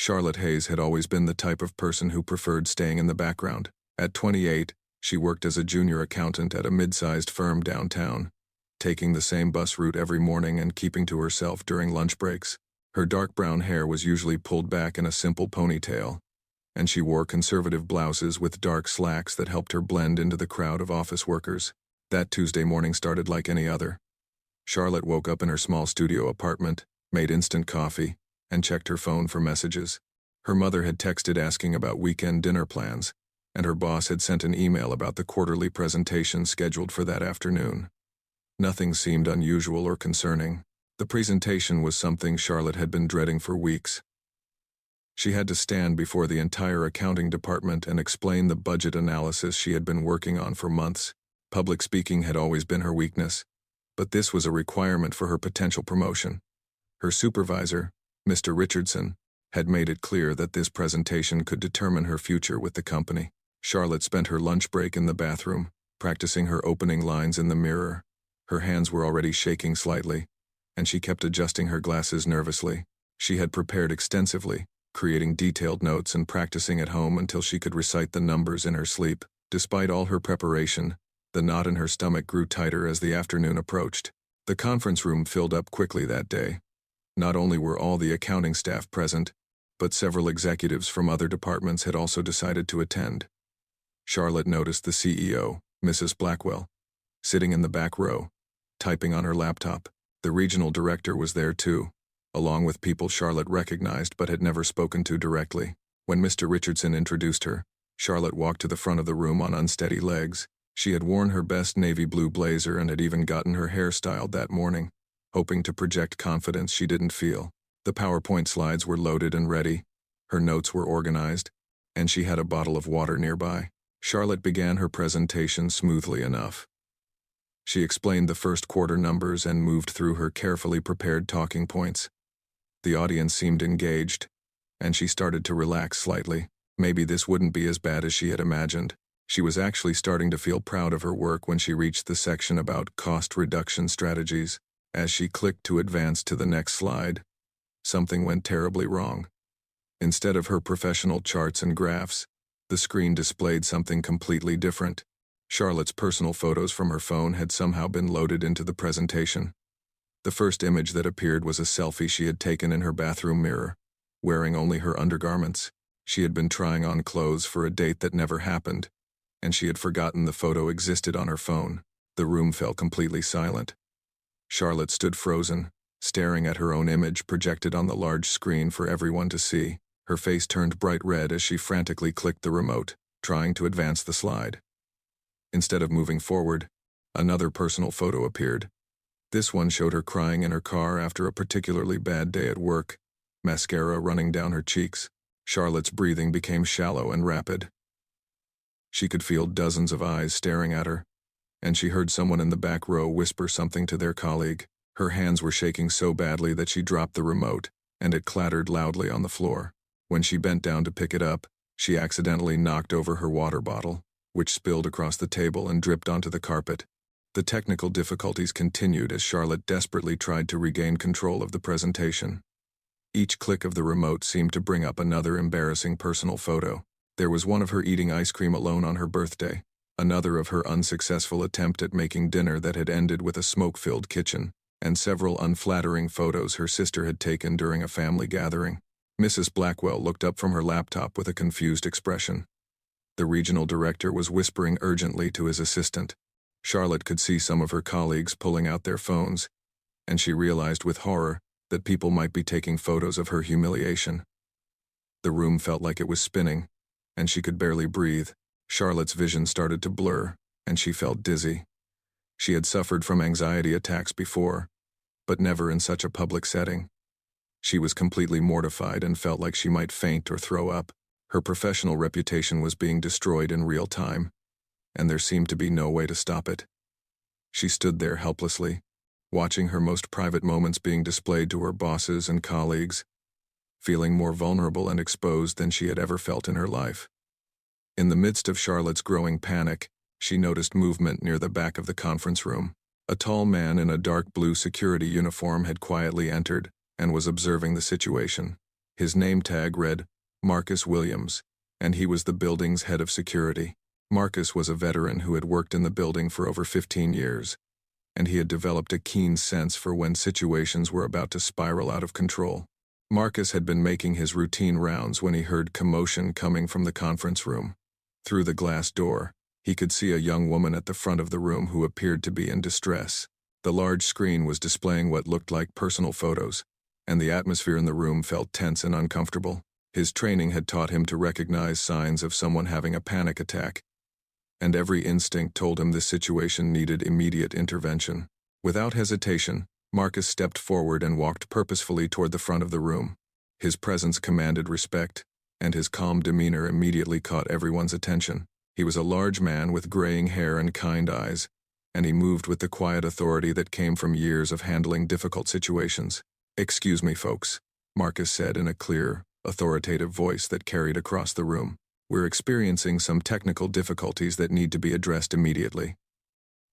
Charlotte Hayes had always been the type of person who preferred staying in the background. At 28, she worked as a junior accountant at a mid-sized firm downtown, taking the same bus route every morning and keeping to herself during lunch breaks. Her dark brown hair was usually pulled back in a simple ponytail, and she wore conservative blouses with dark slacks that helped her blend into the crowd of office workers. That Tuesday morning started like any other. Charlotte woke up in her small studio apartment, made instant coffee, and checked her phone for messages. Her mother had texted asking about weekend dinner plans, and her boss had sent an email about the quarterly presentation scheduled for that afternoon. Nothing seemed unusual or concerning. The presentation was something Charlotte had been dreading for weeks. She had to stand before the entire accounting department and explain the budget analysis she had been working on for months. Public speaking had always been her weakness, but this was a requirement for her potential promotion. Her supervisor, Mr. Richardson, had made it clear that this presentation could determine her future with the company. Charlotte spent her lunch break in the bathroom, practicing her opening lines in the mirror. Her hands were already shaking slightly, and she kept adjusting her glasses nervously. She had prepared extensively, creating detailed notes and practicing at home until she could recite the numbers in her sleep. Despite all her preparation, the knot in her stomach grew tighter as the afternoon approached. The conference room filled up quickly that day. Not only were all the accounting staff present, but several executives from other departments had also decided to attend. Charlotte noticed the CEO, Mrs. Blackwell, sitting in the back row, typing on her laptop. The regional director was there too, along with people Charlotte recognized but had never spoken to directly. When Mr. Richardson introduced her, Charlotte walked to the front of the room on unsteady legs. She had worn her best navy blue blazer and had even gotten her hair styled that morning, hoping to project confidence she didn't feel. The PowerPoint slides were loaded and ready, her notes were organized, and she had a bottle of water nearby. Charlotte began her presentation smoothly enough. She explained the first quarter numbers and moved through her carefully prepared talking points. The audience seemed engaged, and she started to relax slightly. Maybe this wouldn't be as bad as she had imagined. She was actually starting to feel proud of her work when she reached the section about cost reduction strategies. As she clicked to advance to the next slide, something went terribly wrong. Instead of her professional charts and graphs, the screen displayed something completely different. Charlotte's personal photos from her phone had somehow been loaded into the presentation. The first image that appeared was a selfie she had taken in her bathroom mirror, wearing only her undergarments. She had been trying on clothes for a date that never happened, and she had forgotten the photo existed on her phone. The room fell completely silent. Charlotte stood frozen, staring at her own image projected on the large screen for everyone to see. Her face turned bright red as she frantically clicked the remote, trying to advance the slide. Instead of moving forward, another personal photo appeared. This one showed her crying in her car after a particularly bad day at work, mascara running down her cheeks. Charlotte's breathing became shallow and rapid. She could feel dozens of eyes staring at her, and she heard someone in the back row whisper something to their colleague. Her hands were shaking so badly that she dropped the remote, and it clattered loudly on the floor. When she bent down to pick it up, she accidentally knocked over her water bottle, which spilled across the table and dripped onto the carpet. The technical difficulties continued as Charlotte desperately tried to regain control of the presentation. Each click of the remote seemed to bring up another embarrassing personal photo. There was one of her eating ice cream alone on her birthday, another of her unsuccessful attempt at making dinner that had ended with a smoke-filled kitchen, and several unflattering photos her sister had taken during a family gathering. Mrs. Blackwell looked up from her laptop with a confused expression. The regional director was whispering urgently to his assistant. Charlotte could see some of her colleagues pulling out their phones, and she realized with horror that people might be taking photos of her humiliation. The room felt like it was spinning, and she could barely breathe. Charlotte's vision started to blur, and she felt dizzy. She had suffered from anxiety attacks before, but never in such a public setting. She was completely mortified and felt like she might faint or throw up. Her professional reputation was being destroyed in real time, and there seemed to be no way to stop it. She stood there helplessly, watching her most private moments being displayed to her bosses and colleagues, feeling more vulnerable and exposed than she had ever felt in her life. In the midst of Charlotte's growing panic, she noticed movement near the back of the conference room. A tall man in a dark blue security uniform had quietly entered and was observing the situation. His name tag read, Marcus Williams, and he was the building's head of security. Marcus was a veteran who had worked in the building for over 15 years, and he had developed a keen sense for when situations were about to spiral out of control. Marcus had been making his routine rounds when he heard commotion coming from the conference room. Through the glass door, he could see a young woman at the front of the room who appeared to be in distress. The large screen was displaying what looked like personal photos, and the atmosphere in the room felt tense and uncomfortable. His training had taught him to recognize signs of someone having a panic attack, and every instinct told him this situation needed immediate intervention. Without hesitation, Marcus stepped forward and walked purposefully toward the front of the room. His presence commanded respect, and his calm demeanor immediately caught everyone's attention. He was a large man with graying hair and kind eyes, and he moved with the quiet authority that came from years of handling difficult situations. "Excuse me, folks," Marcus said in a clear, authoritative voice that carried across the room. "We're experiencing some technical difficulties that need to be addressed immediately."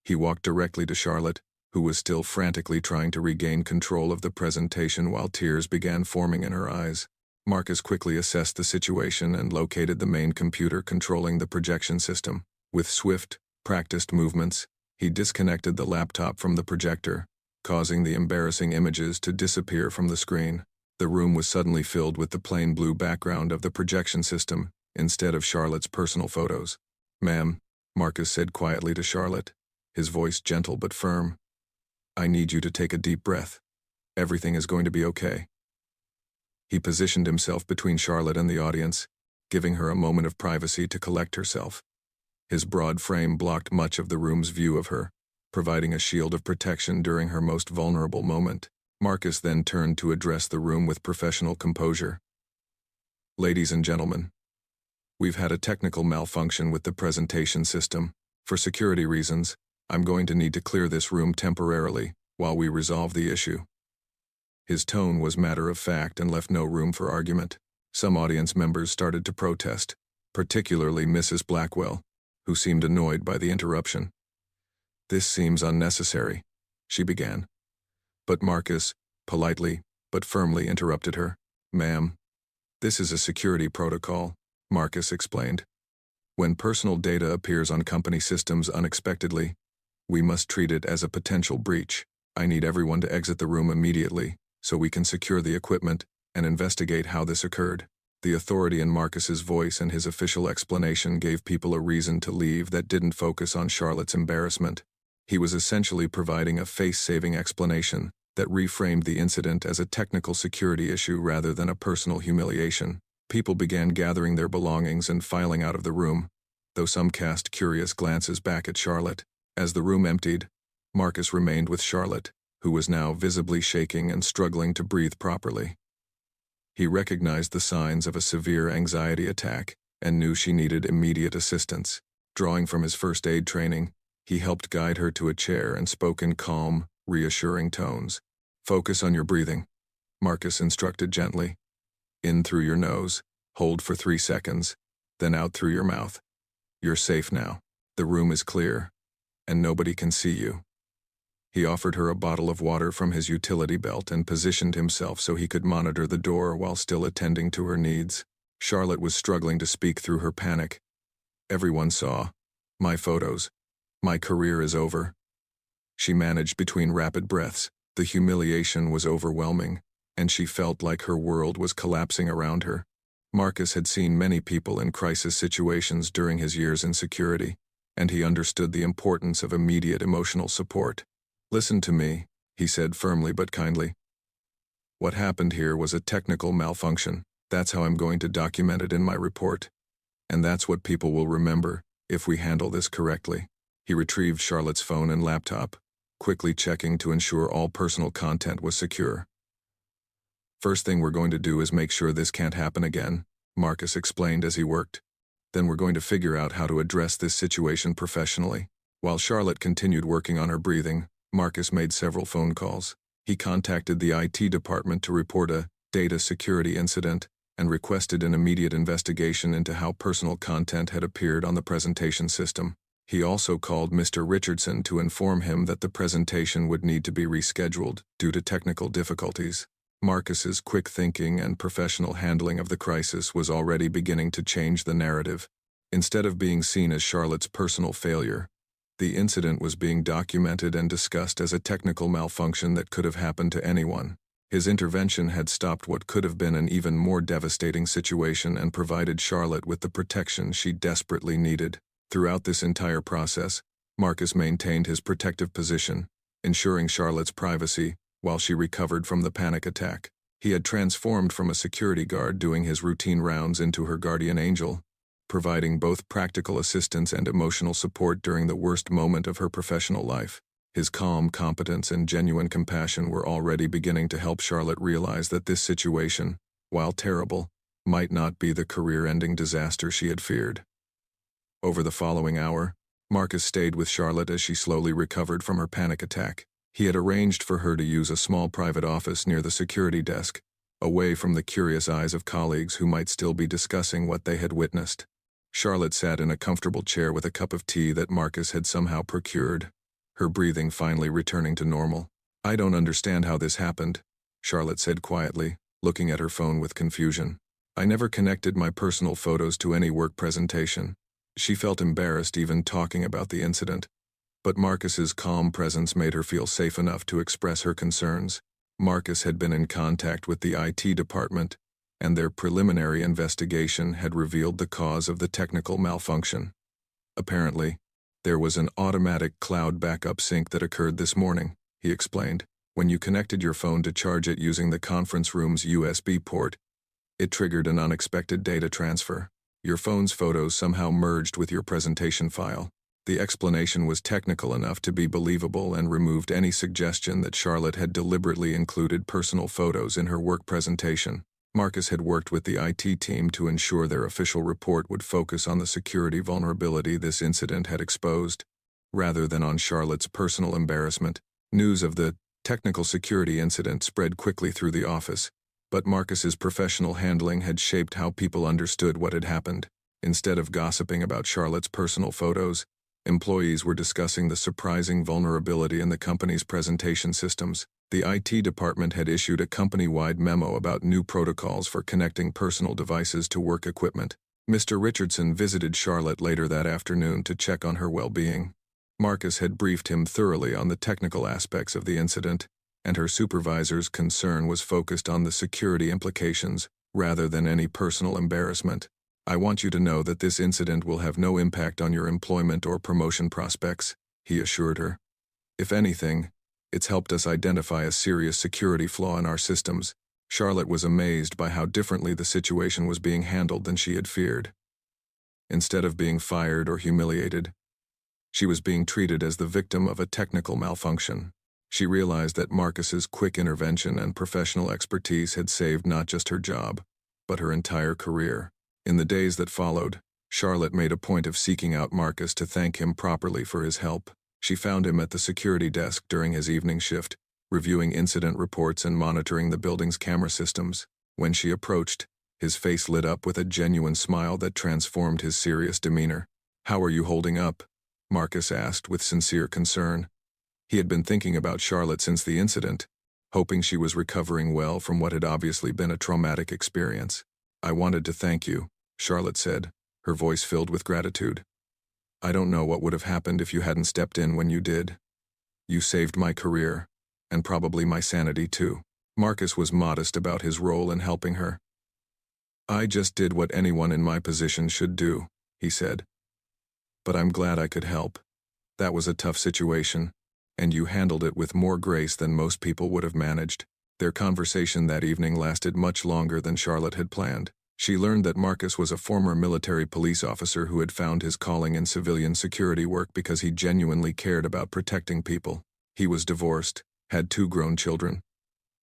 He walked directly to Charlotte, who was still frantically trying to regain control of the presentation while tears began forming in her eyes. Marcus quickly assessed the situation and located the main computer controlling the projection system. With swift, practiced movements, he disconnected the laptop from the projector, causing the embarrassing images to disappear from the screen. The room was suddenly filled with the plain blue background of the projection system, instead of Charlotte's personal photos. "Ma'am," Marcus said quietly to Charlotte, his voice gentle but firm, "I need you to take a deep breath. Everything is going to be okay." He positioned himself between Charlotte and the audience, giving her a moment of privacy to collect herself. His broad frame blocked much of the room's view of her, providing a shield of protection during her most vulnerable moment. Marcus then turned to address the room with professional composure. "Ladies and gentlemen, we've had a technical malfunction with the presentation system. For security reasons, I'm going to need to clear this room temporarily while we resolve the issue." His tone was matter-of-fact and left no room for argument. Some audience members started to protest, particularly Mrs. Blackwell, who seemed annoyed by the interruption. "This seems unnecessary," she began. But Marcus, politely but firmly interrupted her. "Ma'am, this is a security protocol," Marcus explained. "When personal data appears on company systems unexpectedly, we must treat it as a potential breach. I need everyone to exit the room immediately so we can secure the equipment and investigate how this occurred." The authority in Marcus's voice and his official explanation gave people a reason to leave that didn't focus on Charlotte's embarrassment. He was essentially providing a face-saving explanation that reframed the incident as a technical security issue rather than a personal humiliation. People began gathering their belongings and filing out of the room, though some cast curious glances back at Charlotte. As the room emptied, Marcus remained with Charlotte, who was now visibly shaking and struggling to breathe properly. He recognized the signs of a severe anxiety attack and knew she needed immediate assistance. Drawing from his first aid training, he helped guide her to a chair and spoke in calm, reassuring tones. "Focus on your breathing," Marcus instructed gently. "In through your nose, hold for 3 seconds, then out through your mouth. You're safe now. The room is clear, and nobody can see you." He offered her a bottle of water from his utility belt and positioned himself so he could monitor the door while still attending to her needs. Charlotte was struggling to speak through her panic. "Everyone saw my photos. My career is over." She managed between rapid breaths. The humiliation was overwhelming, and she felt like her world was collapsing around her. Marcus had seen many people in crisis situations during his years in security, and he understood the importance of immediate emotional support. "Listen to me," he said firmly but kindly. "What happened here was a technical malfunction. That's how I'm going to document it in my report. And that's what people will remember if we handle this correctly." He retrieved Charlotte's phone and laptop, quickly checking to ensure all personal content was secure. "First thing we're going to do is make sure this can't happen again," Marcus explained as he worked. "Then we're going to figure out how to address this situation professionally." While Charlotte continued working on her breathing, Marcus made several phone calls. He contacted the IT department to report a data security incident and requested an immediate investigation into how personal content had appeared on the presentation system. He also called Mr. Richardson to inform him that the presentation would need to be rescheduled due to technical difficulties. Marcus's quick thinking and professional handling of the crisis was already beginning to change the narrative. Instead of being seen as Charlotte's personal failure, the incident was being documented and discussed as a technical malfunction that could have happened to anyone. His intervention had stopped what could have been an even more devastating situation and provided Charlotte with the protection she desperately needed. Throughout this entire process, Marcus maintained his protective position, ensuring Charlotte's privacy while she recovered from the panic attack. He had transformed from a security guard doing his routine rounds into her guardian angel, providing both practical assistance and emotional support during the worst moment of her professional life. His calm competence and genuine compassion were already beginning to help Charlotte realize that this situation, while terrible, might not be the career-ending disaster she had feared. Over the following hour, Marcus stayed with Charlotte as she slowly recovered from her panic attack. He had arranged for her to use a small private office near the security desk, away from the curious eyes of colleagues who might still be discussing what they had witnessed. Charlotte sat in a comfortable chair with a cup of tea that Marcus had somehow procured, her breathing finally returning to normal. "I don't understand how this happened," Charlotte said quietly, looking at her phone with confusion. "I never connected my personal photos to any work presentation." She felt embarrassed even talking about the incident, but Marcus's calm presence made her feel safe enough to express her concerns. Marcus had been in contact with the IT department, and their preliminary investigation had revealed the cause of the technical malfunction. Apparently, there was an automatic cloud backup sync that occurred this morning, he explained. When you connected your phone to charge it using the conference room's USB port, it triggered an unexpected data transfer. Your phone's photos somehow merged with your presentation file. The explanation was technical enough to be believable and removed any suggestion that Charlotte had deliberately included personal photos in her work presentation. Marcus had worked with the IT team to ensure their official report would focus on the security vulnerability this incident had exposed, rather than on Charlotte's personal embarrassment. News of the technical security incident spread quickly through the office, but Marcus's professional handling had shaped how people understood what had happened. Instead of gossiping about Charlotte's personal photos, employees were discussing the surprising vulnerability in the company's presentation systems. The IT department had issued a company-wide memo about new protocols for connecting personal devices to work equipment. Mr. Richardson visited Charlotte later that afternoon to check on her well-being. Marcus had briefed him thoroughly on the technical aspects of the incident, and her supervisor's concern was focused on the security implications rather than any personal embarrassment. "I want you to know that this incident will have no impact on your employment or promotion prospects," he assured her. "If anything, it's helped us identify a serious security flaw in our systems." Charlotte was amazed by how differently the situation was being handled than she had feared. Instead of being fired or humiliated, she was being treated as the victim of a technical malfunction. She realized that Marcus's quick intervention and professional expertise had saved not just her job, but her entire career. In the days that followed, Charlotte made a point of seeking out Marcus to thank him properly for his help. She found him at the security desk during his evening shift, reviewing incident reports and monitoring the building's camera systems. When she approached, his face lit up with a genuine smile that transformed his serious demeanor. "How are you holding up?" Marcus asked with sincere concern. He had been thinking about Charlotte since the incident, hoping she was recovering well from what had obviously been a traumatic experience. "I wanted to thank you," Charlotte said, her voice filled with gratitude. "I don't know what would have happened if you hadn't stepped in when you did. You saved my career, and probably my sanity too." Marcus was modest about his role in helping her. "I just did what anyone in my position should do," he said. "But I'm glad I could help. That was a tough situation, and you handled it with more grace than most people would have managed." Their conversation that evening lasted much longer than Charlotte had planned. She learned that Marcus was a former military police officer who had found his calling in civilian security work because he genuinely cared about protecting people. He was divorced, had 2 grown children,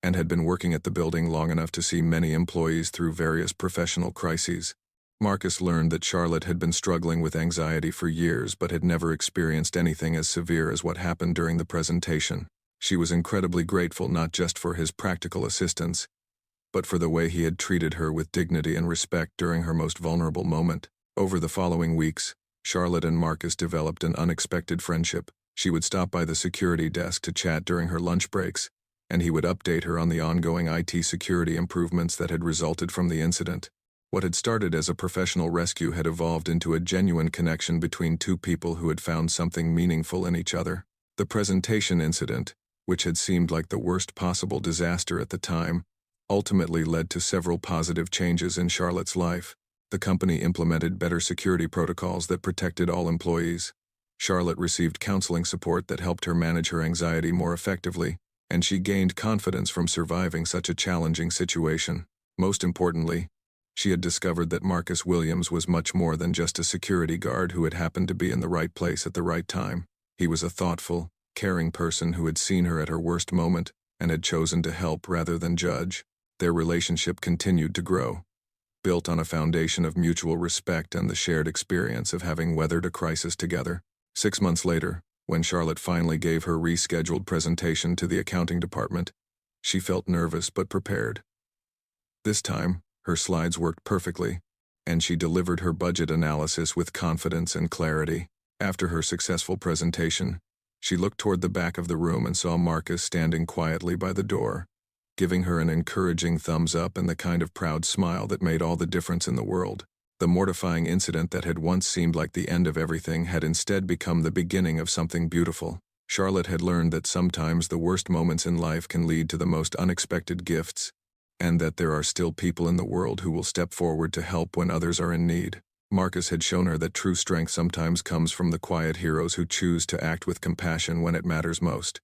and had been working at the building long enough to see many employees through various professional crises. Marcus learned that Charlotte had been struggling with anxiety for years but had never experienced anything as severe as what happened during the presentation. She was incredibly grateful not just for his practical assistance, but for the way he had treated her with dignity and respect during her most vulnerable moment. Over the following weeks, Charlotte and Marcus developed an unexpected friendship. She would stop by the security desk to chat during her lunch breaks, and he would update her on the ongoing IT security improvements that had resulted from the incident. What had started as a professional rescue had evolved into a genuine connection between two people who had found something meaningful in each other. The presentation incident, which had seemed like the worst possible disaster at the time, ultimately led to several positive changes in Charlotte's life. The company implemented better security protocols that protected all employees. Charlotte received counseling support that helped her manage her anxiety more effectively, and she gained confidence from surviving such a challenging situation. Most importantly, she had discovered that Marcus Williams was much more than just a security guard who had happened to be in the right place at the right time. He was a thoughtful, caring person who had seen her at her worst moment and had chosen to help rather than judge. Their relationship continued to grow, built on a foundation of mutual respect and the shared experience of having weathered a crisis together. 6 months later, when Charlotte finally gave her rescheduled presentation to the accounting department, she felt nervous but prepared. This time, her slides worked perfectly, and she delivered her budget analysis with confidence and clarity. After her successful presentation, she looked toward the back of the room and saw Marcus standing quietly by the door, giving her an encouraging thumbs up and the kind of proud smile that made all the difference in the world. The mortifying incident that had once seemed like the end of everything had instead become the beginning of something beautiful. Charlotte had learned that sometimes the worst moments in life can lead to the most unexpected gifts, and that there are still people in the world who will step forward to help when others are in need. Marcus had shown her that true strength sometimes comes from the quiet heroes who choose to act with compassion when it matters most.